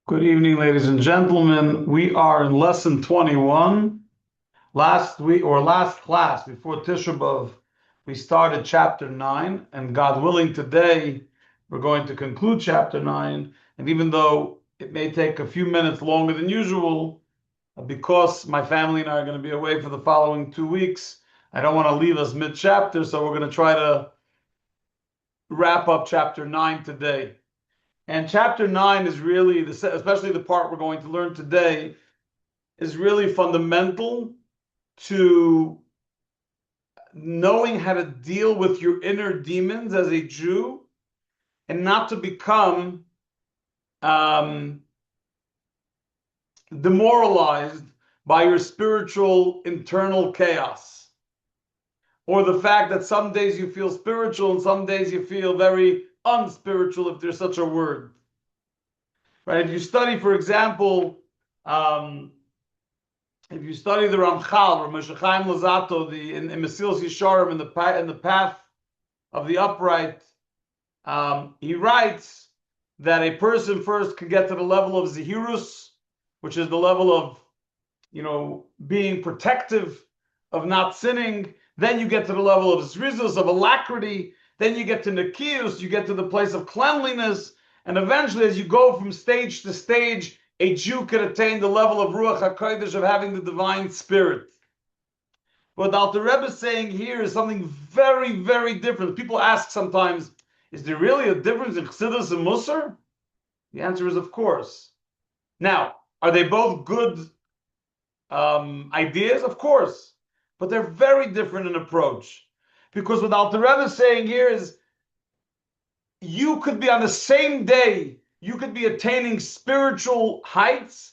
Good evening, ladies and gentlemen. We are in lesson 21. Last week or last class before Tisha B'Av, we started chapter 9, and God willing, today we're going to conclude chapter 9. And even though it may take a few minutes longer than usual, because my family and I are going to be away for the following 2 weeks, I don't want to leave us mid-chapter, so we're going to try to wrap up chapter 9 today. And chapter 9 is really, especially the part we're going to learn today, is really fundamental to knowing how to deal with your inner demons as a Jew and not to become demoralized by your spiritual internal chaos, or the fact that some days you feel spiritual and some days you feel very unspiritual, if there's such a word. Right? If you study, for example, if you study the Ramchal, Ramesh Chaim Lazato, in Mesilas Yesharim in the path of the upright, he writes that a person first can get to the level of zihirus, which is the level of, being protective, of not sinning. Then you get to the level of zrizus, of alacrity. Then you get to nikius, you get to the place of cleanliness. And eventually, as you go from stage to stage, a Jew can attain the level of Ruach HaKodesh, of having the divine spirit. What the Alter Rebbe is saying here is something very, very different. People ask sometimes, is there really a difference in Chassidus and Musar? The answer is, of course. Now, are they both good ideas? Of course. But they're very different in approach. Because what Alter Rebbe is saying here is, you could be on the same day, you could be attaining spiritual heights,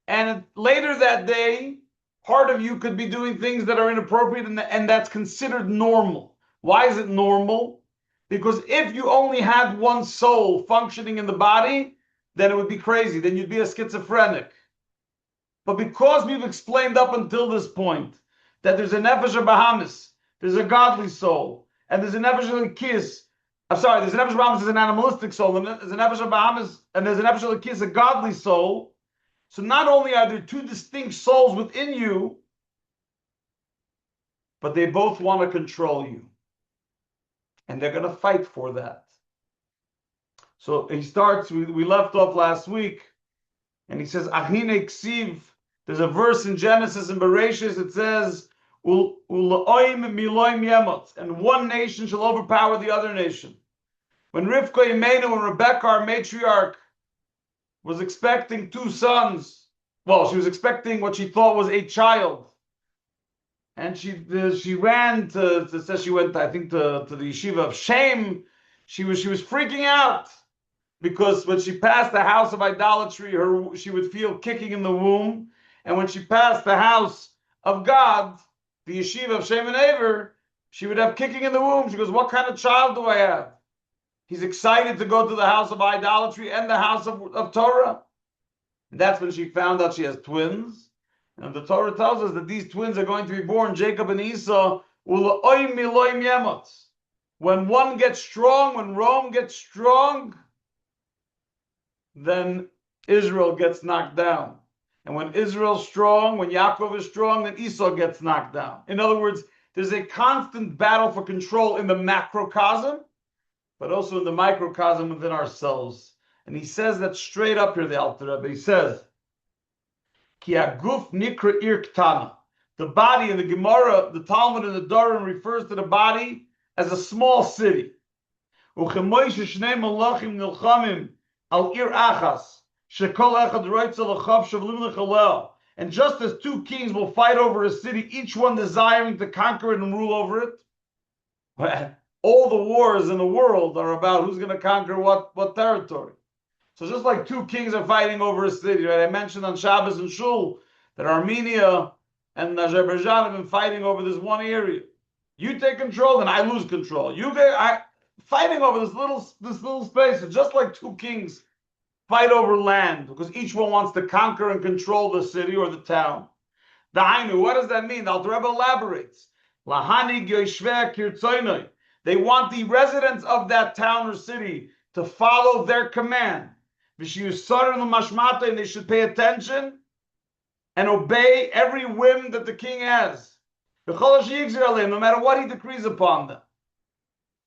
and later that day, part of you could be doing things that are inappropriate, and that's considered normal. Why is it normal? Because if you only had one soul functioning in the body, then it would be crazy. Then you'd be a schizophrenic. But because we've explained up until this point that there's a nefesh Bahamis, there's a godly soul, and there's a nefesh Elokis. I'm sorry, there's a nefesh Bahamis, is an animalistic soul, and there's a nefesh Bahamis, and there's a nefesh Elokis, a godly soul. So not only are there two distinct souls within you, but they both want to control you. And they're going to fight for that. So he starts, we left off last week, and he says, Achine Ksiv, there's a verse in Genesis and Bereshis, it says, and one nation shall overpower the other nation. When Rivka Imenu and Rebecca, our matriarch, was expecting two sons, well, she was expecting what she thought was a child, and she ran says she went, I think, to the yeshiva of shame. She was freaking out, because when she passed the house of idolatry, she would feel kicking in the womb, and when she passed the house of God, the yeshiva of Shem and Aver, she would have kicking in the womb. She goes, what kind of child do I have? He's excited to go to the house of idolatry and the house of Torah. And that's when she found out she has twins. And the Torah tells us that these twins are going to be born, Jacob and Esau. When one gets strong, when Rome gets strong, then Israel gets knocked down. And when Israel's strong, when Yaakov is strong, then Esau gets knocked down. In other words, there's a constant battle for control in the macrocosm, but also in the microcosm within ourselves. And he says that straight up here, the Alter Rebbe. He says, Ki aguf nikra ir ktana. The body in the Gemara, the Talmud and the Dorim refers to the body as a small city. Uchemoy shnei malachim nilchamim al ir achas. And just as two kings will fight over a city, each one desiring to conquer it and rule over it, all the wars in the world are about who's going to conquer what territory. So just like two kings are fighting over a city, right? I mentioned on Shabbos and Shul that Armenia and Azerbaijan have been fighting over this one area. You take control, then I lose control. Fighting over this little space. It's just like two kings fight over land, because each one wants to conquer and control the city or the town. Dahainu, what does that mean? The Alter Rebbe elaborates. Lahani gyoshveh kirtzoinoi. They want the residents of that town or city to follow their command. and they should pay attention and obey every whim that the king has, no matter what he decrees upon them.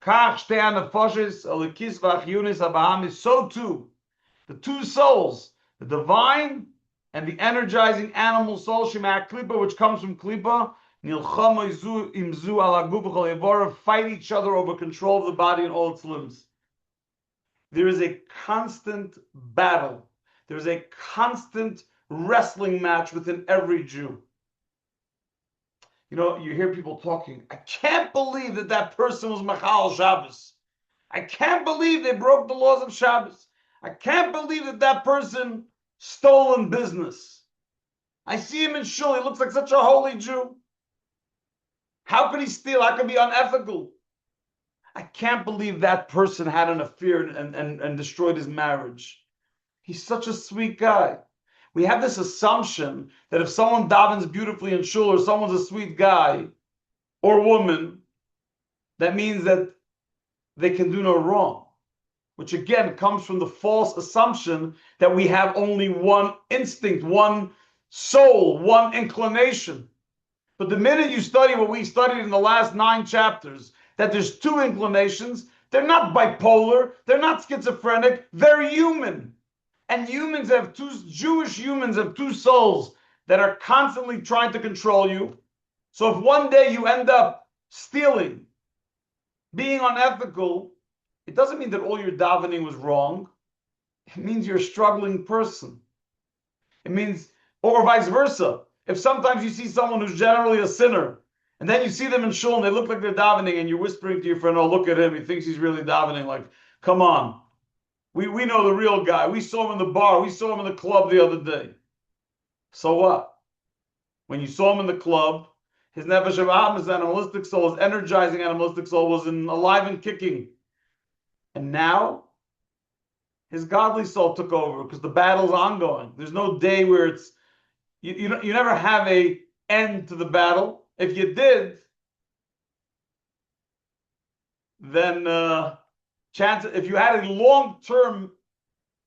So too, the two souls, the divine and the energizing animal soul, which comes from Klipa, fight each other over control of the body and all its limbs. There is a constant battle. There's a constant wrestling match within every Jew. You know, you hear people talking, I can't believe that person was Machal Shabbos. I can't believe they broke the laws of Shabbos. I can't believe that person stole in business. I see him in shul. He looks like such a holy Jew. How could he steal? How could he be unethical? I can't believe that person had an affair and destroyed his marriage. He's such a sweet guy. We have this assumption that if someone davens beautifully in shul or someone's a sweet guy or woman, that means that they can do no wrong, which again comes from the false assumption that we have only one instinct, one soul, one inclination. But the minute you study what we studied in the last 9 chapters, that there's 2 inclinations, they're not bipolar, they're not schizophrenic, they're human. And Jewish humans have 2 souls that are constantly trying to control you. So if one day you end up stealing, being unethical, it doesn't mean that all your davening was wrong. It means you're a struggling person. It means, or vice versa. If sometimes you see someone who's generally a sinner, and then you see them in shul and they look like they're davening, and you're whispering to your friend, oh, look at him, he thinks he's really davening. Like, come on. We know the real guy. We saw him in the bar. We saw him in the club the other day. So what? When you saw him in the club, his nefesh of his animalistic soul, his energizing animalistic soul was alive and kicking. And now, his godly soul took over because the battle's ongoing. There's no day where it's... You never have a end to the battle. If you did, then if you had a long-term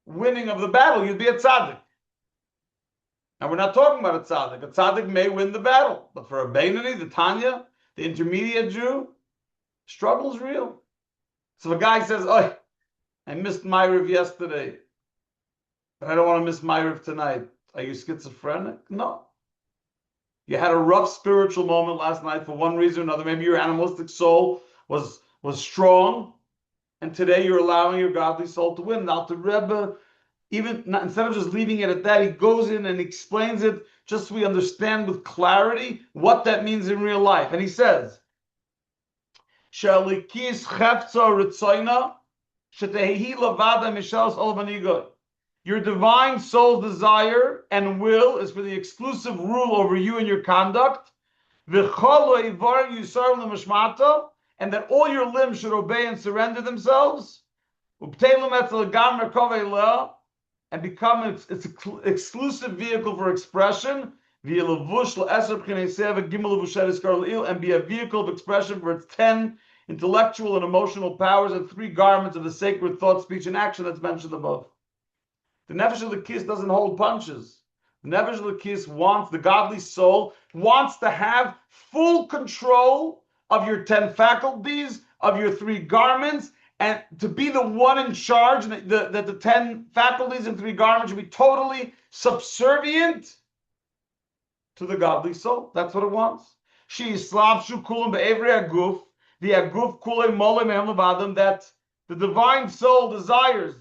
winning of the battle, you'd be a tzaddik. And we're not talking about a tzaddik. A tzaddik may win the battle, but for a Beinoni, the Tanya, the intermediate Jew, struggle is real. So if a guy says, oh, I missed Ma'ariv yesterday, but I don't want to miss Ma'ariv tonight. Are you schizophrenic? No. You had a rough spiritual moment last night for one reason or another. Maybe your animalistic soul was strong, and today you're allowing your godly soul to win. Now, the Rebbe, instead of just leaving it at that, he goes in and explains it just so we understand with clarity what that means in real life. And he says, "Shalikis chefza ritzoyna shetehi lavada mishalos olvanigoy." Your divine soul's desire and will is for the exclusive rule over you and your conduct. And that all your limbs should obey and surrender themselves. And become its exclusive vehicle for expression. And be a vehicle of expression for its 10 intellectual and emotional powers and 3 garments of the sacred thought, speech, and action that's mentioned above. The Nefesh Elokis doesn't hold punches. The Nefesh Elokis the godly soul wants to have full control of your 10 faculties, of your 3 garments, and to be the one in charge, that the 10 faculties and 3 garments should be totally subservient to the godly soul. That's what it wants. She is slavshu kulam be'evri aguf, the aguf kulei mole mehem levadam, that the divine soul desires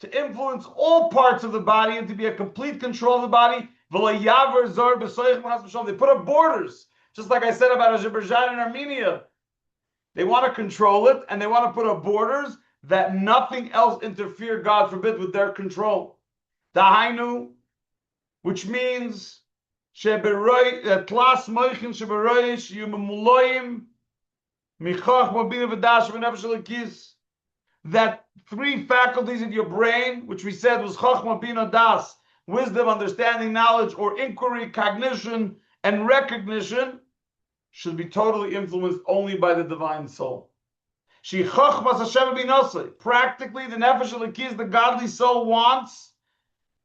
to influence all parts of the body and to be a complete control of the body. They put up borders, just like I said about Azerbaijan and Armenia. They want to control it, and they want to put up borders that nothing else interfere, God forbid, with their control. Dahainu, which means that 3 faculties in your brain, which we said was Chachma Bina Das, wisdom, understanding, knowledge, or inquiry, cognition, and recognition, should be totally influenced only by the divine soul. She Chachmas Hashem Binasai. Practically, the Nefesh Elokis, the godly soul, wants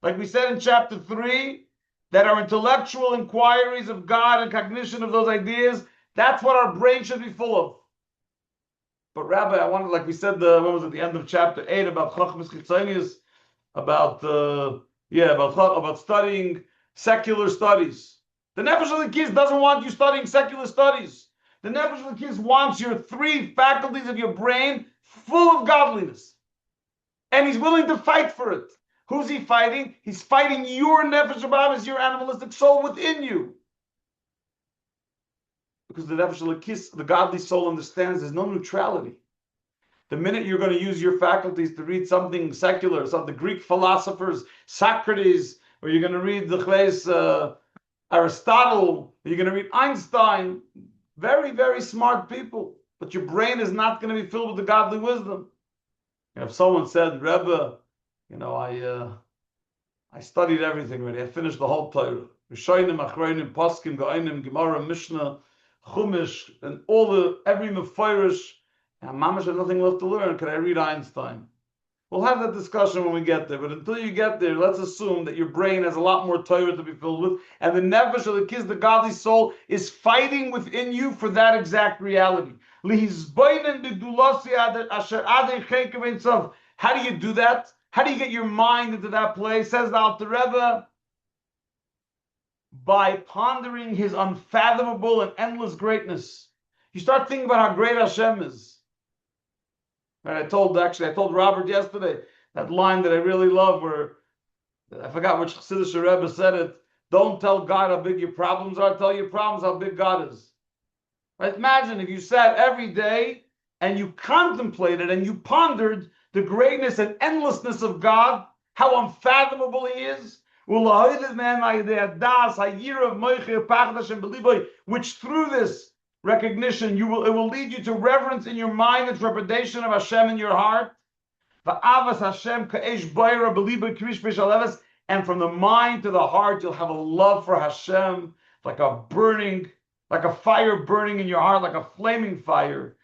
like we said in chapter 3, that our intellectual inquiries of God and cognition of those ideas, that's what our brain should be full of. But Rabbi, I wanted, like we said, when was it, the end of chapter 8 about Chachmas Chitzonius, about about studying secular studies. The Nefesh Elokis doesn't want you studying secular studies. The Nefesh Elokis wants your 3 faculties of your brain full of godliness. And he's willing to fight for it. Who's he fighting? He's fighting your Nefesh Elokis, your animalistic soul within you. Because the Nefesh Elokis, the godly soul, understands there's no neutrality. The minute you're going to use your faculties to read something secular, some of the Greek philosophers, Socrates, or you're going to read the Aristotle, or you're going to read Einstein, very, very smart people, but your brain is not going to be filled with the godly wisdom. And if someone said, Rebbe, I studied everything already, I finished the whole Torah, Rishonim, Achronim, Poskim, Gaonim, Gemara, Mishnah, Chumash, and every Meforish, and Mamash has nothing left to learn. Can I read Einstein? We'll have that discussion when we get there. But until you get there, let's assume that your brain has a lot more Torah to be filled with, and the Nefesh Elokis, the godly soul, is fighting within you for that exact reality. How do you do that? How do you get your mind into that place? Says the Alter Rebbe, by pondering His unfathomable and endless greatness. You start thinking about how great Hashem is. Right, I told Robert yesterday that line that I really love, where I forgot which Chassidish Rebbe said it. Don't tell God how big your problems are. Tell your problems how big God is. Right? Imagine if you sat every day and you contemplated and you pondered the greatness and endlessness of God, how unfathomable He is. Which through this recognition, it will lead you to reverence in your mind and trepidation of Hashem in your heart. And from the mind to the heart, you'll have a love for Hashem, like a fire burning in your heart, like a flaming fire.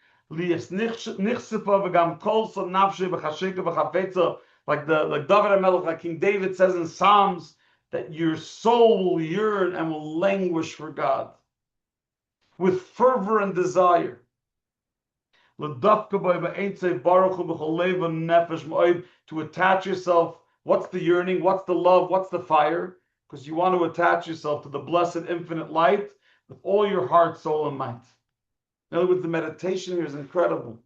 Like David HaMelech, like King David says in Psalms, that your soul will yearn and will languish for God with fervor and desire. To attach yourself. What's the yearning? What's the love? What's the fire? Because you want to attach yourself to the blessed infinite light with all your heart, soul, and might. In other words, the meditation here is incredible.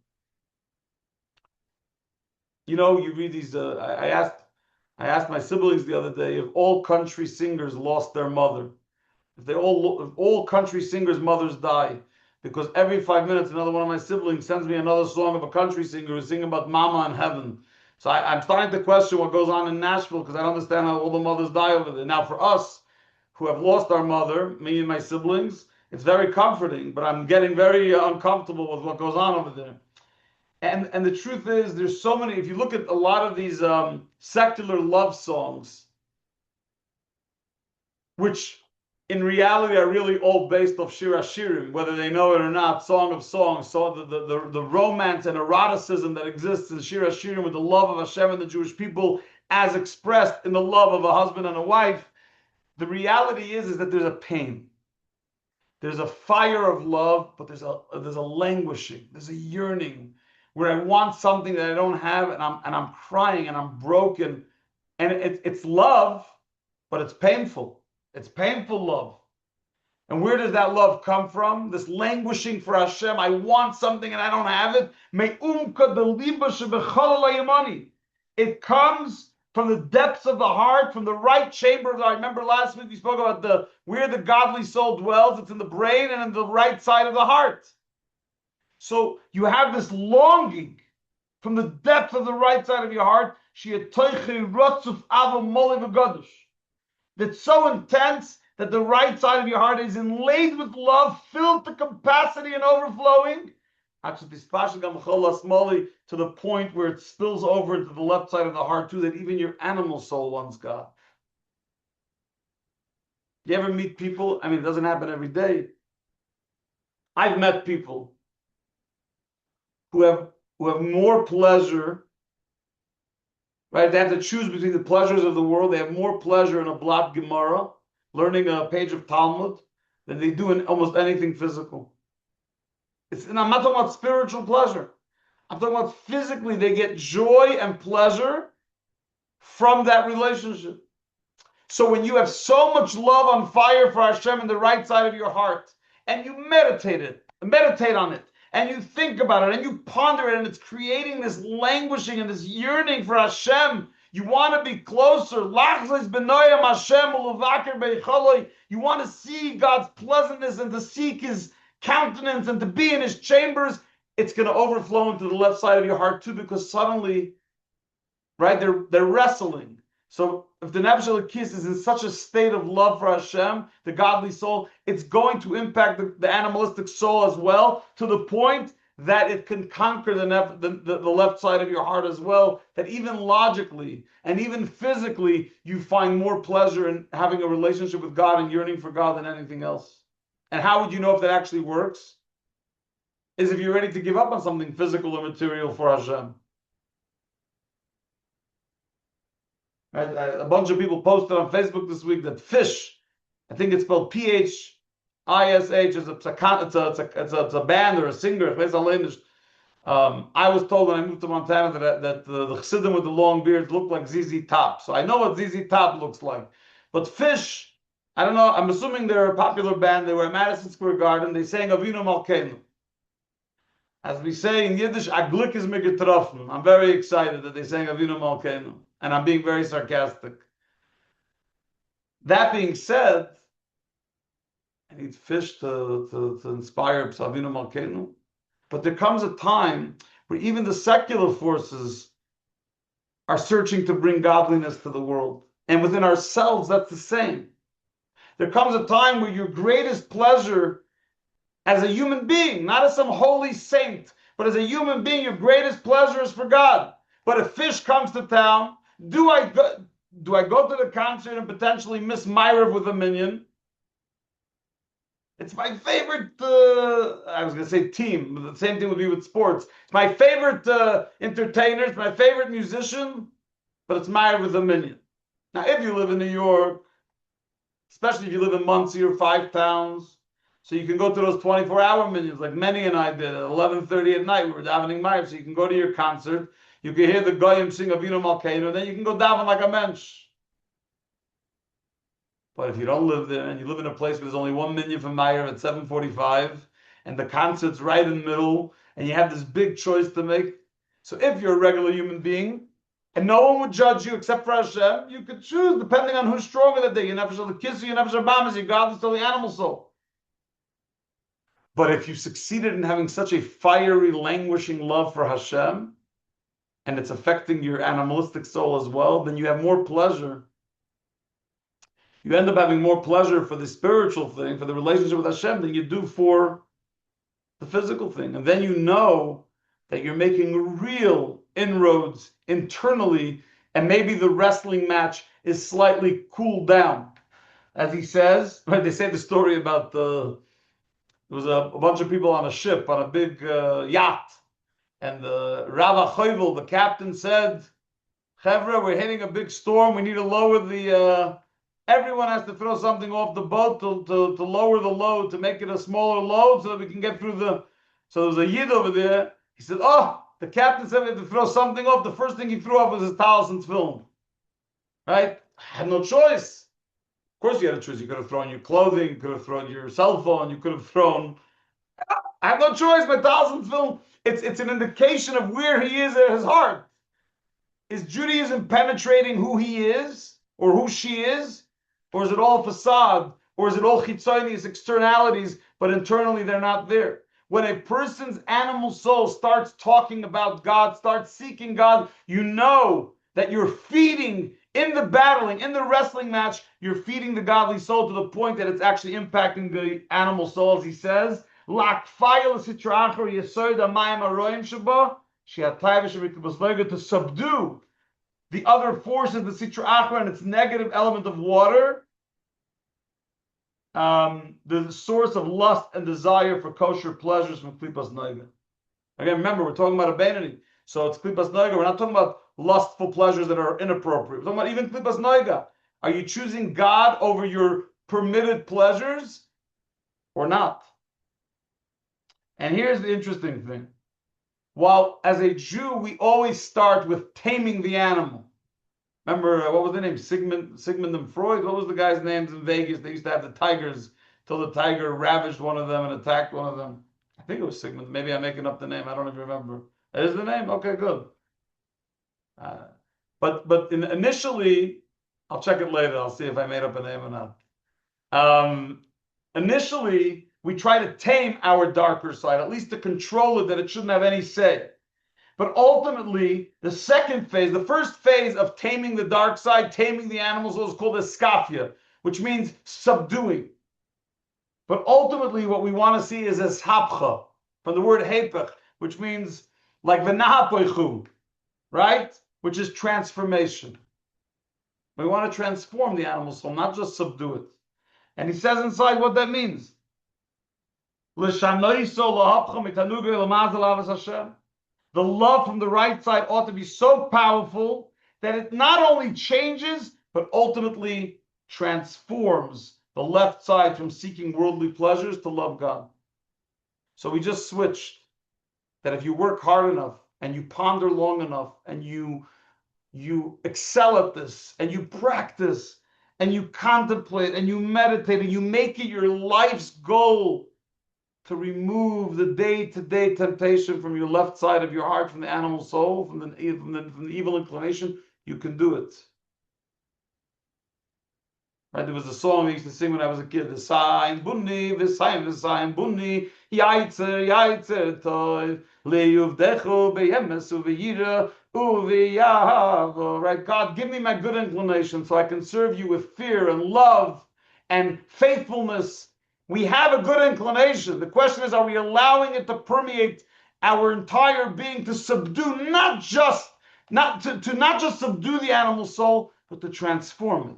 You read these. I asked my siblings the other day if all country singers lost their mother. If all country singers' mothers die, because every 5 minutes another one of my siblings sends me another song of a country singer who's singing about Mama in heaven. So I'm starting to question what goes on in Nashville, because I don't understand how all the mothers die over there. Now for us who have lost our mother, me and my siblings, it's very comforting, but I'm getting very uncomfortable with what goes on over there. And the truth is, there's so many. If you look at a lot of these secular love songs, which in reality are really all based off Shir HaShirim, whether they know it or not, Song of Songs, so the romance and eroticism that exists in Shir HaShirim with the love of Hashem and the Jewish people as expressed in the love of a husband and a wife, the reality is that there's a pain. There's a fire of love, but there's a languishing, there's a yearning, where I want something that I don't have, and I'm crying and I'm broken, and it's love, but it's painful. It's painful love. And where does that love come from? This languishing for Hashem. I want something and I don't have it. It comes from the depths of the heart, from the right chamber of the heart. Remember last week we spoke about where the godly soul dwells. It's in the brain and in the right side of the heart. So you have this longing from the depth of the right side of your heart, that's so intense that the right side of your heart is inlaid with love, filled to capacity and overflowing, to the point where it spills over into the left side of the heart too, that even your animal soul wants God. You ever meet people? I mean, it doesn't happen every day. I've met people who have more pleasure right? They have to choose between the pleasures of the world. They have more pleasure in a blot Gemara, learning a page of Talmud, than they do in almost anything physical. And I'm not talking about spiritual pleasure. I'm talking about physically. They get joy and pleasure from that relationship. So when you have so much love on fire for Hashem in the right side of your heart, and you meditate on it, and you think about it, and you ponder it, and it's creating this languishing and this yearning for Hashem. You want to be closer. You want to see God's pleasantness and to seek His countenance and to be in His chambers. It's going to overflow into the left side of your heart too, because suddenly, right, they're wrestling. So if the Nefesh Elokis is in such a state of love for Hashem, the godly soul, it's going to impact the animalistic soul as well, to the point that it can conquer the left side of your heart as well, that even logically and even physically, you find more pleasure in having a relationship with God and yearning for God than anything else. And how would you know if that actually works? Is if you're ready to give up on something physical or material for Hashem. A bunch of people posted on Facebook this week that fish, I think it's spelled Phish, is a band or a singer. I was told when I moved to Montana that the Chassidim with the long beards look like ZZ Top. So I know what ZZ Top looks like. But Fish, I don't know, I'm assuming they're a popular band. They were at Madison Square Garden. They sang Avinu Malkeinu. As we say in Yiddish, Aglik is mir getroffen. I'm very excited that they sang Avinu Malkeinu. And I'm being very sarcastic. That being said, I need fish to inspire Avinu Malkeinu. But there comes a time where even the secular forces are searching to bring godliness to the world. And within ourselves, that's the same. There comes a time where your greatest pleasure as a human being, not as some holy saint, but as a human being, your greatest pleasure is for God. But if fish comes to town, do I go to the concert and potentially miss Myrav with a minion? It's my favorite, I was going to say team, but the same thing would be with sports. It's my favorite entertainer, it's my favorite musician, but it's Myrav with a minion. Now, if you live in New York, especially if you live in Monsey or Five Towns, so you can go to those 24-hour minions like Manny and I did at 11:30 at night. We were davening Myrav, so you can go to your concert. You can hear the Goyim sing Avinu Malkeinu, then you can go daven like a mensch. But if you don't live there and you live in a place where there's only one minyan from Myrav at 7:45, and the concert's right in the middle, and you have this big choice to make, so if you're a regular human being, and no one would judge you except for Hashem, you could choose depending on who's stronger that day. Your nefesh elokis, your nefesh abamis, your godly soul, the animal soul. But if you succeeded in having such a fiery, languishing love for Hashem, and it's affecting your animalistic soul as well, then you have more pleasure. You end up having more pleasure for the spiritual thing, for the relationship with Hashem, than you do for the physical thing. And then you know that you're making real inroads internally, and maybe the wrestling match is slightly cooled down. As he says, right, they say the story about there was a bunch of people on a ship, on a big yacht, and the Rav Choivel, the captain, said, Chevra, we're hitting a big storm, we need to lower the, everyone has to throw something off the boat to lower the load, to make it a smaller load so that we can get through so there was a Yid over there, he said, the captain said we have to throw something off, the first thing he threw off was his towels and film. Right? I had no choice. Of course you had a choice, you could have thrown your clothing, you could have thrown your cell phone, you could have thrown, I have no choice, my towels and film. It's an indication of where he is at his heart. Is Judaism penetrating who he is or who she is? Or is it all facade? Or is it all chitzonius, externalities, but internally they're not there? When a person's animal soul starts talking about God, starts seeking God, you know that you're feeding in the battling, in the wrestling match, you're feeding the godly soul to the point that it's actually impacting the animal soul, as he says. To subdue the other forces, the Sitra Achra and its negative element of water, the source of lust and desire for kosher pleasures from Klipas Noiga. Again, remember, we're talking about a Beinoni. So it's klipas noiga. We're not talking about lustful pleasures that are inappropriate. We're talking about even klipas noiga. Are you choosing God over your permitted pleasures or not? And here's the interesting thing. While as a Jew, we always start with taming the animal. Remember, what was the name? Sigmund and Freud? What was the guy's names in Vegas? They used to have the tigers till the tiger ravaged one of them and attacked one of them. I think it was Sigmund. Maybe I'm making up the name. I don't even remember. That is the name? Okay, good. Initially, I'll check it later. I'll see if I made up a name or not. Initially, we try to tame our darker side, at least to control it, that it shouldn't have any say. But ultimately, the second phase, the first phase of taming the dark side, taming the animals, is called eskafia, which means subduing. But ultimately, what we want to see is eshapcha, from the word hepech, which means like v'nahapoichu, right? Which is transformation. We want to transform the animal soul, not just subdue it. And he says inside what that means. The love from the right side ought to be so powerful that it not only changes, but ultimately transforms the left side from seeking worldly pleasures to love God. So we just switched that if you work hard enough and you ponder long enough and you excel at this and you practice and you contemplate and you meditate and you make it your life's goal to remove the day-to-day temptation from your left side of your heart, from the animal soul, from the evil inclination, you can do it. Right? There was a song I used to sing when I was a kid. V'sayim bunni, v'sayim bunni, yaitzer toy, leyuvdechu beyemes uveyira uveyahava. Right? God, give me my good inclination so I can serve you with fear and love and faithfulness. We have a good inclination. The question is, are we allowing it to permeate our entire being, to subdue, not just subdue the animal soul, but to transform it?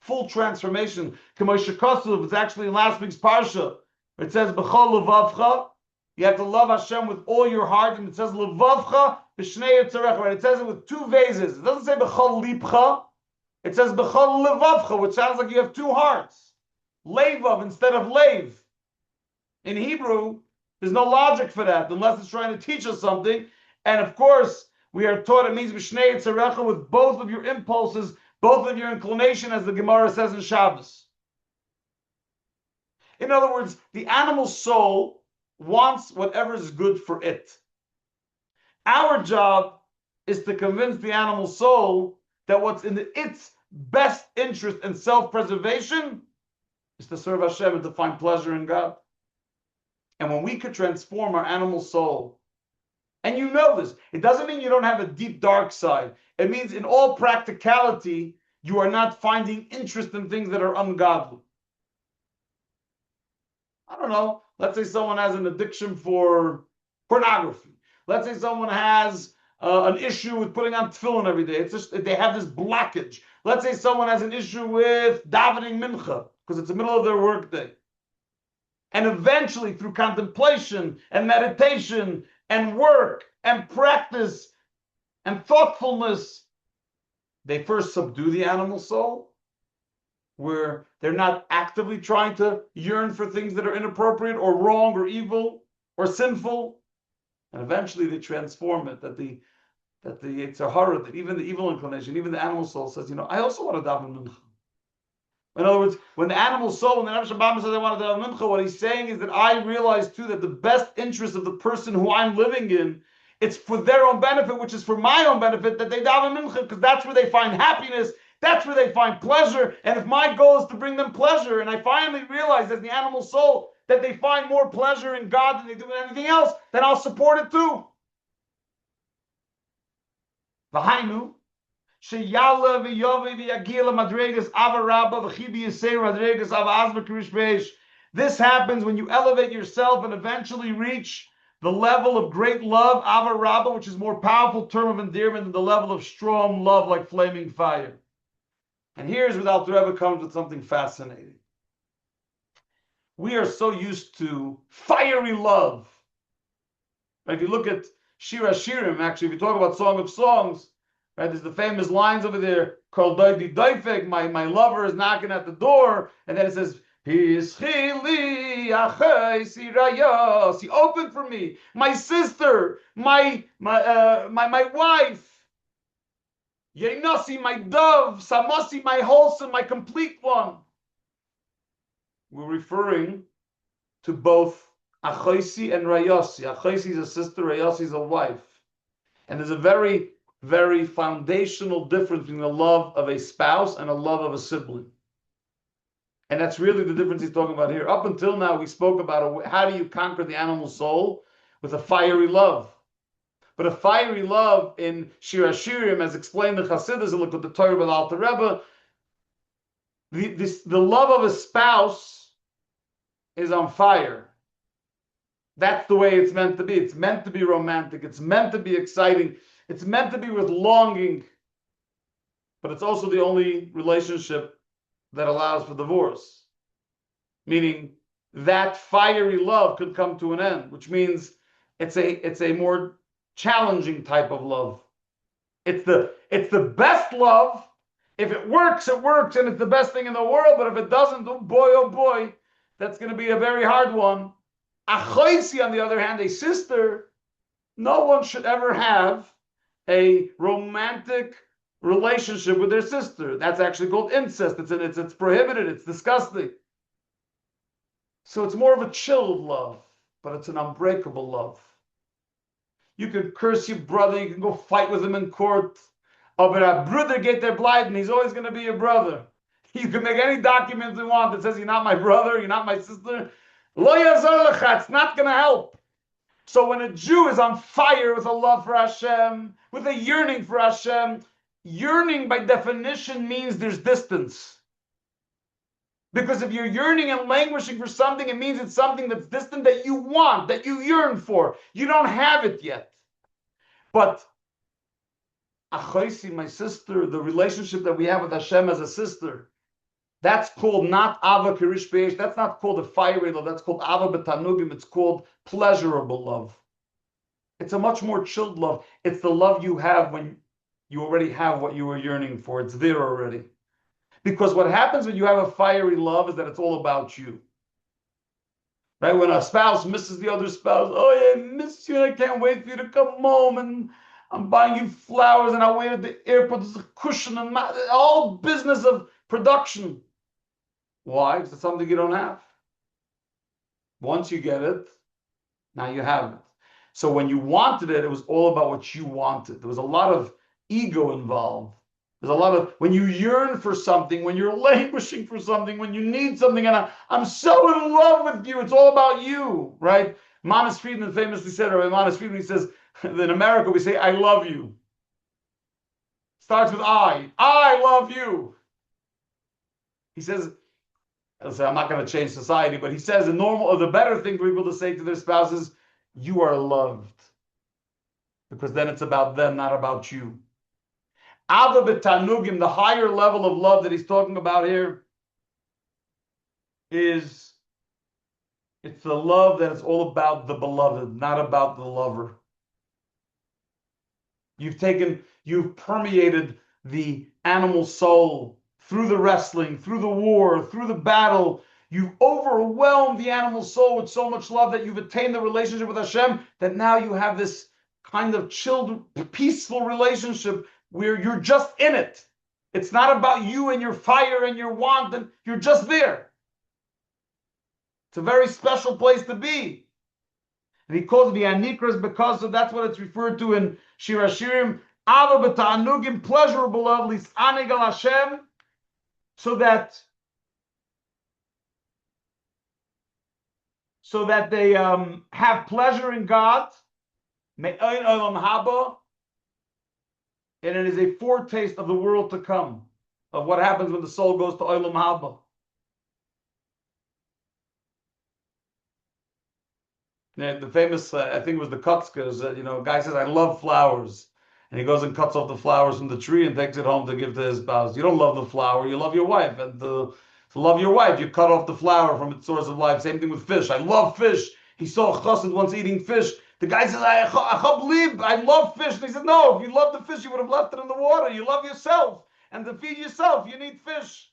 Full transformation. It's actually in last week's parsha. It says, B'chol levavcha. You have to love Hashem with all your heart. And it says, Levavcha b'shnei yitzarecha. Right? It says it with two vases. It doesn't say B'chol lipcha. It says B'chol levavcha, which sounds like you have two hearts. Levav instead of lave. In Hebrew, there's no logic for that unless it's trying to teach us something. And of course, we are taught it means b'shnei yitzarecha, with both of your impulses, both of your inclination, as the Gemara says in Shabbos. In other words, the animal soul wants whatever is good for it. Our job is to convince the animal soul that what's in its best interest and self-preservation is to serve Hashem and to find pleasure in God. And when we could transform our animal soul, and you know this, it doesn't mean you don't have a deep dark side. It means in all practicality, you are not finding interest in things that are ungodly. I don't know. Let's say someone has an addiction for pornography. Let's say someone has an issue with putting on tefillin every day. It's just they have this blockage. Let's say someone has an issue with davening mincha because it's the middle of their workday. And eventually, through contemplation and meditation and work and practice and thoughtfulness, they first subdue the animal soul, where they're not actively trying to yearn for things that are inappropriate or wrong or evil or sinful, and eventually they transform it. That the Yetzer Hara, that even the evil inclination, even the animal soul says, I also want to daven mincha. In other words, when the animal soul, when the Nefesh Abba says I want to daven mincha, what he's saying is that I realize too that the best interest of the person who I'm living in, it's for their own benefit, which is for my own benefit, that they daven mincha, because that's where they find happiness, that's where they find pleasure. And if my goal is to bring them pleasure, and I finally realize as the animal soul that they find more pleasure in God than they do in anything else, then I'll support it too. V'hainu, sheyala v'yove v'yagila madregas avarabba v'chibi yisei madregas avazba kirish beish. This happens when you elevate yourself and eventually reach the level of great love, avarabba, which is a more powerful term of endearment than the level of strong love like flaming fire. And here's where the Alter Rebbe comes with something fascinating. We are so used to fiery love. If you look at Shir Hashirim, actually, if you talk about Song of Songs, right, there's the famous lines over there, called Doidi Doifeg, my lover is knocking at the door, and then it says, he opened for me, my sister, my wife, Yenasi, my dove, Samasi, my wholesome, my complete one. We're referring to both Achoisi and Rayasi. Achoisi is a sister, Rayasi is a wife. And there's a very, very foundational difference between the love of a spouse and a love of a sibling. And that's really the difference he's talking about here. Up until now, we spoke about how do you conquer the animal soul with a fiery love. But a fiery love in Shir Hashirim, as explained in Chassidus, and look at the Torah with Alter Rebbe, the love of a spouse is on fire. That's the way it's meant to be. It's meant to be romantic. It's meant to be exciting. It's meant to be with longing. But it's also the only relationship that allows for divorce. Meaning that fiery love could come to an end, which means it's a more challenging type of love. It's the best love. If it works, it works, and it's the best thing in the world. But if it doesn't, oh boy, that's going to be a very hard one. Achoisi, on the other hand, a sister, no one should ever have a romantic relationship with their sister. That's actually called incest. It's prohibited. It's disgusting. So it's more of a chilled love, but it's an unbreakable love. You can curse your brother. You can go fight with him in court. Oh, but a brother get their blight, and he's always going to be your brother. You can make any document you want that says you're not my brother, you're not my sister. Lo yazor lecha, it's not going to help. So when a Jew is on fire with a love for Hashem, with a yearning for Hashem, yearning by definition means there's distance. Because if you're yearning and languishing for something, it means it's something that's distant that you want, that you yearn for. You don't have it yet. But Achoisi, my sister, the relationship that we have with Hashem as a sister, that's called not Ava Kirish Beish. That's not called a fiery love. That's called Ava B'Tanugim. It's called pleasurable love. It's a much more chilled love. It's the love you have when you already have what you were yearning for. It's there already. Because what happens when you have a fiery love is that it's all about you. Right? When a spouse misses the other spouse, oh yeah, I miss you, and I can't wait for you to come home, and I'm buying you flowers, and I wait at the airport, there's a cushion, and all business of production. Why? Because it's something you don't have. Once you get it, now you have it. So when you wanted it, it was all about what you wanted. There was a lot of ego involved. There's a lot of, when you yearn for something, when you're languishing for something, when you need something, and I'm so in love with you, it's all about you, right? Manis Friedman famously said, or Manis Friedman, he says, in America, we say, I love you. Starts with I love you. He says, I'm not going to change society, but he says the normal or the better thing for people to say to their spouses, you are loved. Because then it's about them, not about you. Ava b'tanugim, the higher level of love that he's talking about here, it's the love that is all about the beloved, not about the lover. You've permeated the animal soul through the wrestling, through the war, through the battle. You've overwhelmed the animal soul with so much love that you've attained the relationship with Hashem, that now you have this kind of chilled, peaceful relationship where you're just in it. It's not about you and your fire and your want, and you're just there. It's a very special place to be. And he calls it the Anikras because that's what it's referred to in Shir Hashirim. Ava b'ta'anugim, pleasurable love, lis'anig al Hashem, so that they have pleasure in God. Me'oin olam haba, and it is a foretaste of the world to come, of what happens when the soul goes to olam haba. The famous, I think it was the Kutzkas, a guy says, I love flowers. And he goes and cuts off the flowers from the tree and takes it home to give to his spouse. You don't love the flower, you love your wife. And to love your wife, you cut off the flower from its source of life. Same thing with fish. I love fish. He saw a chassid once eating fish. The guy says, I can't believe, I love fish. And he said, no, if you love the fish, you would have left it in the water. You love yourself. And to feed yourself, you need fish.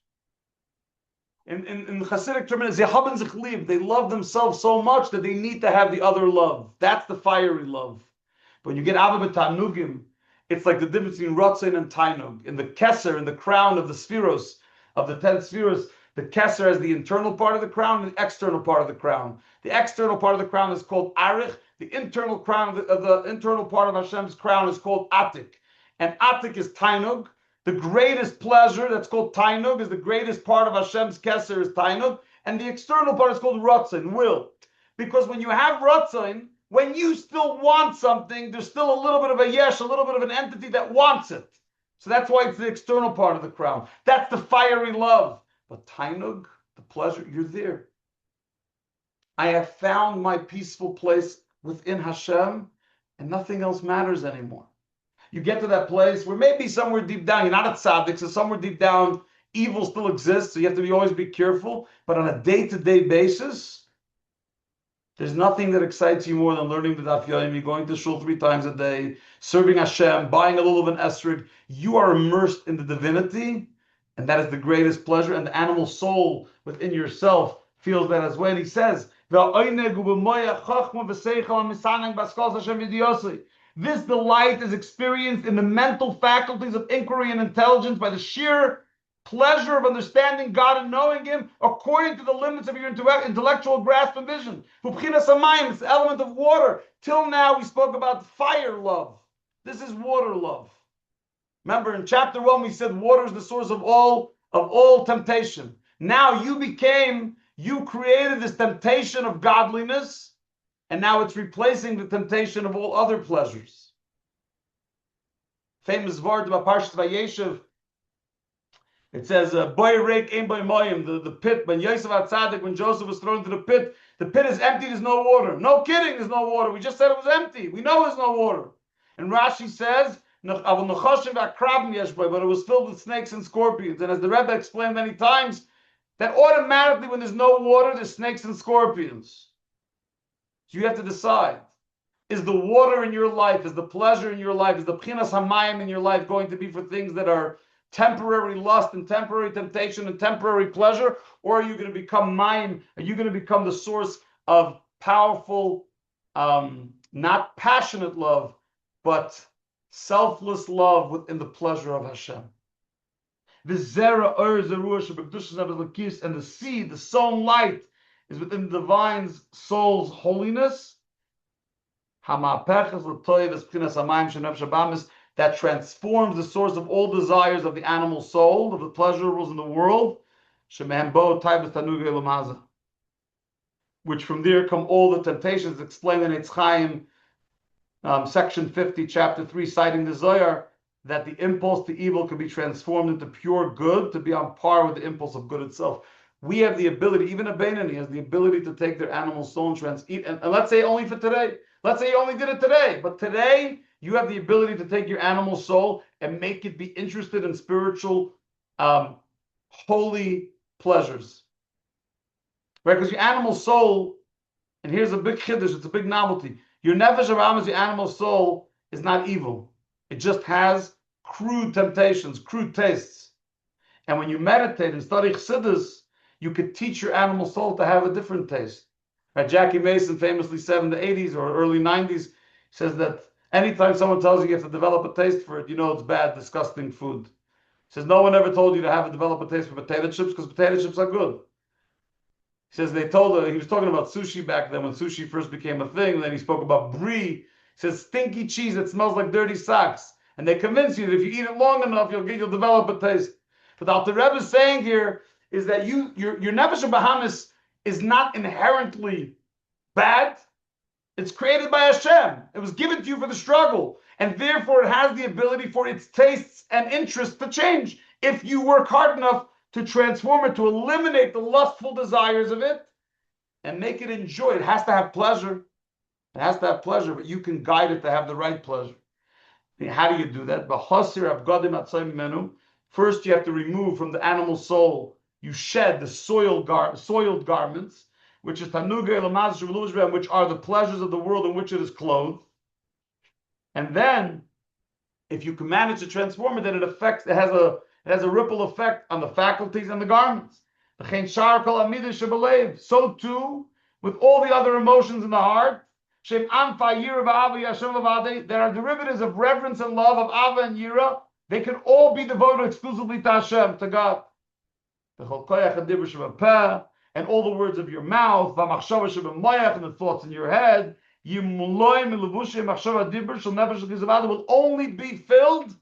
In Hasidic terminology, they love themselves so much that they need to have the other love. That's the fiery love. When you get Abba B'Tanugim, it's like the difference between Ratzin and Tainug. In the Keser, in the crown of the Spheros, of the 10 Spheros, the Keser has the internal part of the crown and the external part of the crown. The external part of the crown is called Arich. The internal crown of the internal part of Hashem's crown is called Atik. And Atik is Tainug. The greatest pleasure, that's called Tainug, is the greatest part of Hashem's Keser is Tainug. And the external part is called Ratzin, will. Because when you have Ratzin, when you still want something, there's still a little bit of a yesh, a little bit of an entity that wants it. So that's why it's the external part of the crown. That's the fiery love. But Tainug, the pleasure, you're there. I have found my peaceful place within Hashem, and nothing else matters anymore. You get to that place where maybe somewhere deep down, you're not a tzaddik, so somewhere deep down, evil still exists, so you have to always be careful. But on a day-to-day basis, there's nothing that excites you more than learning the Daf Yomi, going to shul 3 times a day, serving Hashem, buying a little of an esrog. You are immersed in the divinity, and that is the greatest pleasure. And the animal soul within yourself feels that as well. And he says, this delight is experienced in the mental faculties of inquiry and intelligence by the sheer pleasure of understanding God and knowing Him according to the limits of your intellectual grasp and vision. It's the element of water. Till now we spoke about fire love. This is water love. Remember in chapter 1 we said water is the source of all temptation. Now you created this temptation of godliness, and now it's replacing the temptation of all other pleasures. Famous word about Parshas Vayeshev. It says, "Boy reik ein boy moyim." The pit. When Yosef HaTzadik, when Joseph was thrown into the pit is empty. There's no water. No kidding. There's no water. We just said it was empty. We know there's no water. And Rashi says, "But it was filled with snakes and scorpions." And as the Rebbe explained many times, that automatically, when there's no water, there's snakes and scorpions. So you have to decide: is the water in your life, is the pleasure in your life, is the Pchinas Hamayim in your life going to be for things that are temporary lust and temporary temptation and temporary pleasure, or are you going to become Mayim? Are you going to become the source of powerful, not passionate love, but selfless love within the pleasure of Hashem? The zera and the seed, the sown light, is within the divine soul's holiness. That transforms the source of all desires of the animal soul, of the pleasurables in the world, which from there come all the temptations explained in Eitz Chaim, section 50, chapter 3, citing the Zohar, that the impulse to evil can be transformed into pure good, to be on par with the impulse of good itself. We have the ability, even a Beinani has the ability to take their animal soul and let's say only for today. Let's say you only did it today, but today you have the ability to take your animal soul and make it be interested in spiritual, holy pleasures. Right? Because your animal soul, and here's a big chiddush, it's a big novelty. Your nefesh avam, your animal soul, is not evil. It just has crude temptations, crude tastes. And when you meditate and study chassidus, you could teach your animal soul to have a different taste. Right? Jackie Mason famously said in the 80s or early 90s, says that anytime someone tells you you have to develop a taste for it, you know it's bad, disgusting food. He says, no one ever told you to develop a taste for potato chips because potato chips are good. He says they told her, he was talking about sushi back then when sushi first became a thing, and then he spoke about brie. He says, stinky cheese that smells like dirty socks. And they convince you that if you eat it long enough, you'll develop a taste. But the Alter Rebbe is saying here is that your nefesh Bahamis is not inherently bad. It's created by Hashem. It was given to you for the struggle. And therefore it has the ability for its tastes and interests to change if you work hard enough to transform it, to eliminate the lustful desires of it and make it enjoy. It has to have pleasure. It has to have pleasure, but you can guide it to have the right pleasure. How do you do that? First, you have to remove from the animal soul, you shed the soiled garments. which is Tanuga Elamaz, which are the pleasures of the world in which it is clothed. And then, if you can manage to transform it, then it has a ripple effect on the faculties and the garments. So too, with all the other emotions in the heart, that are derivatives of reverence and love of Ava and Yira, they can all be devoted exclusively to Hashem, to God. And all the words of your mouth, and the thoughts in your head, will only be filled.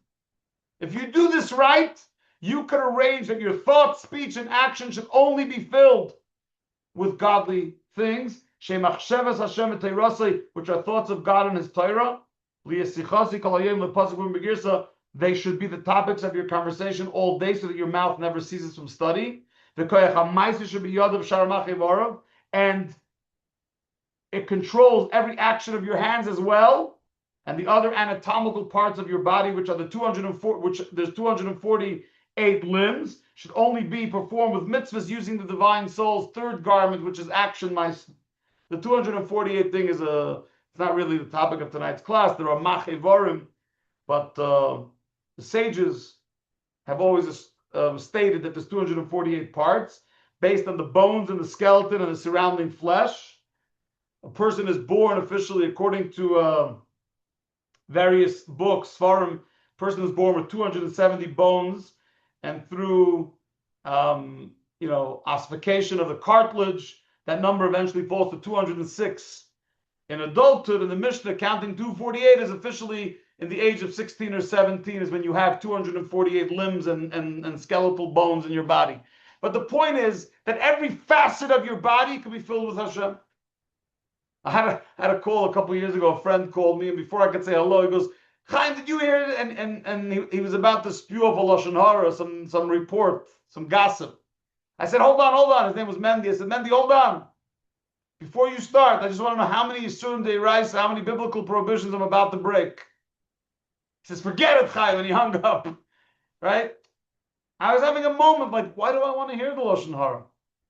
If you do this right, you can arrange that your thoughts, speech, and action should only be filled with godly things, which are thoughts of God and His Torah. They should be the topics of your conversation all day so that your mouth never ceases from study. And it controls every action of your hands as well, and the other anatomical parts of your body, which are the 204, which there's 248 limbs, should only be performed with mitzvahs using the divine soul's third garment, which is action. The 248 thing it's not really the topic of tonight's class. There are machevarim, but the sages have always stated that there's 248 parts based on the bones and the skeleton and the surrounding flesh. A person is born officially, according to various books, a person is born with 270 bones, and through ossification of the cartilage, that number eventually falls to 206. In adulthood, in the Mishnah, counting 248 is officially in the age of 16 or 17 is when you have 248 limbs and skeletal bones in your body. But the point is that every facet of your body can be filled with Hashem. I had a call a couple of years ago. A friend called me, and before I could say hello, he goes, "Chaim, did you hear it?" And he was about to spew off a lashon hara, some report, some gossip. I said, "Hold on." His name was Mendy. I said, "Mendy, hold on. Before you start, I just want to know how many Yisurim Deiraisa, how many biblical prohibitions I'm about to break." He says, "Forget it, Chaim," and he hung up. Right? I was having a moment like, why do I want to hear the lashon hara?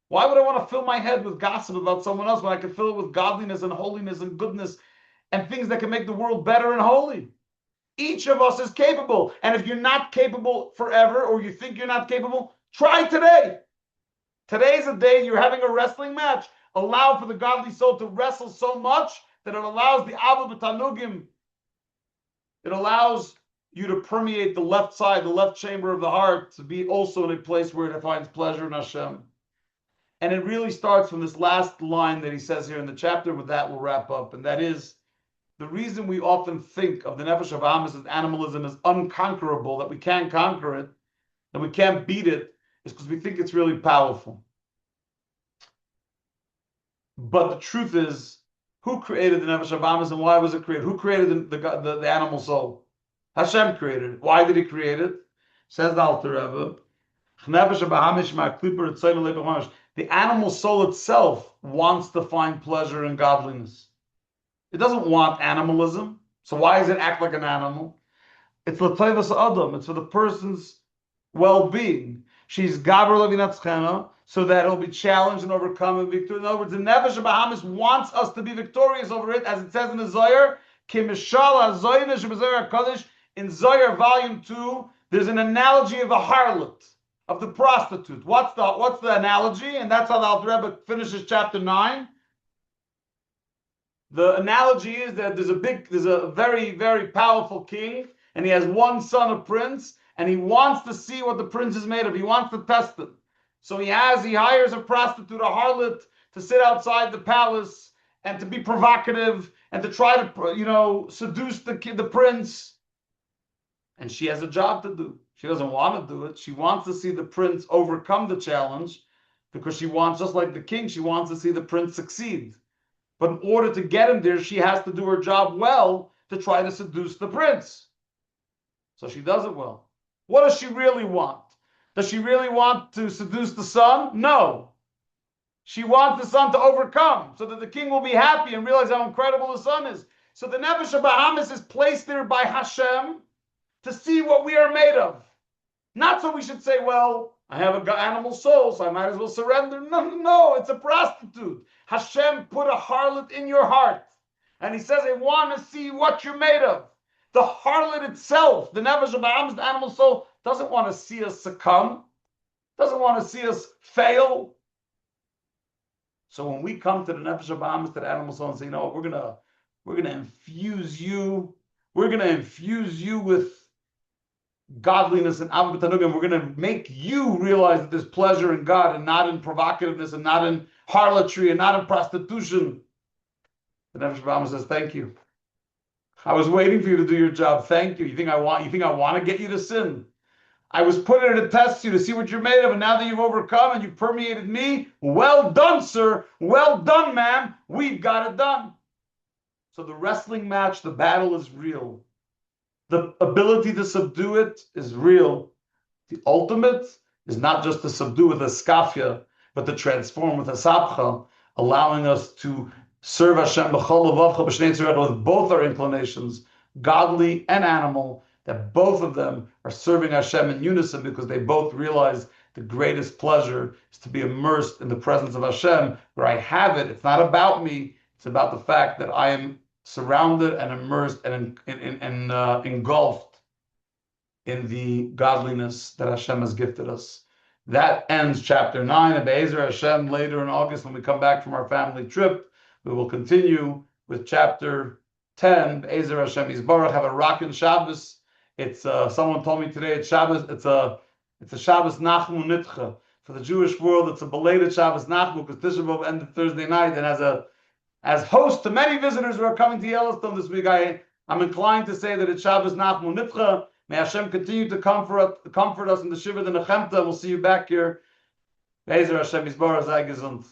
Why would I want to fill my head with gossip about someone else when I can fill it with godliness and holiness and goodness and things that can make the world better and holy? Each of us is capable. And if you're not capable forever, or you think you're not capable, try today. Today's a day you're having a wrestling match. Allow for the godly soul to wrestle so much that it allows the Abba B'Tanugim. It allows you to permeate the left side, the left chamber of the heart, to be also in a place where it finds pleasure in Hashem. And it really starts from this last line that he says here in the chapter. With that, we'll wrap up. And that is, the reason we often think of the Nefesh of Amis as animalism as unconquerable, that we can't conquer it, that we can't beat it, is because we think it's really powerful. But the truth is, who created the Nefesh of Amis and why was it created? Who created the animal soul? Hashem created it. Why did He create it? Says the Alter Rebbe, the animal soul itself wants to find pleasure in godliness. It doesn't want animalism. So why does it act like an animal? It's l'toivas adam. It's for the person's well-being. She's gaber levinatschena, so that it'll be challenged and overcome and victorious. In other words, the Nefesh of Bahamis wants us to be victorious over it, as it says in the Zohar, in Zohar volume 2, there's an analogy of a harlot, of the prostitute. What's the analogy? And that's how the Alter Rebbe finishes chapter 9. The analogy is that there's a very, very powerful king, and he has one son, a prince, and he wants to see what the prince is made of. He wants to test him. So he hires a prostitute, a harlot, to sit outside the palace and to be provocative and to try to, seduce the prince. And she has a job to do. She doesn't want to do it. She wants to see the prince overcome the challenge, because she wants, just like the king, she wants to see the prince succeed. But in order to get him there, she has to do her job well to try to seduce the prince. So she does it well. What does she really want? Does she really want to seduce the son? No. She wants the son to overcome so that the king will be happy and realize how incredible the son is. So the Nefesh of Bahamis is placed there by Hashem to see what we are made of. Not so we should say, well, I have an animal soul, so I might as well surrender. No, it's a prostitute. Hashem put a harlot in your heart. And he says, I want to see what you're made of. The harlot itself, the Nefesh Ba'am's, the animal soul, doesn't want to see us succumb, doesn't want to see us fail. So when we come to the Nefesh Ba'am's, to the animal soul, and say, we're gonna infuse you with godliness and Ava B'Tanugim. We're going to make you realize that there's pleasure in God and not in provocativeness and not in harlotry and not in prostitution. The Nefesh B'Ama says, thank you. I was waiting for you to do your job. Thank you. You think I want to get you to sin? I was put in to test you to see what you're made of, and now that you've overcome and you've permeated me, well done, sir. Well done, ma'am. We've got it done. So the wrestling match, the battle is real. The ability to subdue it is real. The ultimate is not just to subdue with a skafia, but to transform with a sapcha, allowing us to serve Hashem with both our inclinations, godly and animal, that both of them are serving Hashem in unison because they both realize the greatest pleasure is to be immersed in the presence of Hashem, where I have it. It's not about me. It's about the fact that I am surrounded and immersed and engulfed in the godliness that Hashem has gifted us. That ends chapter 9 of Be'ezer Hashem. Later in August, when we come back from our family trip, we will continue with chapter 10, Be'ezer Hashem Yisbarach. Have a rockin' Shabbos. It's someone told me today it's Shabbos. It's a Shabbos Nachmu Nitcha. For the Jewish world, it's a belated Shabbos Nachmu because Tisha B'Av ended Thursday night, and as host to many visitors who are coming to Yellowstone this week, I'm inclined to say that it's Shabbos Nachmu Nitcha. May Hashem continue to comfort us in the Shiva de Nechemta. We'll see you back here. Be'ezer Hashem Yisbarach, sei gesund.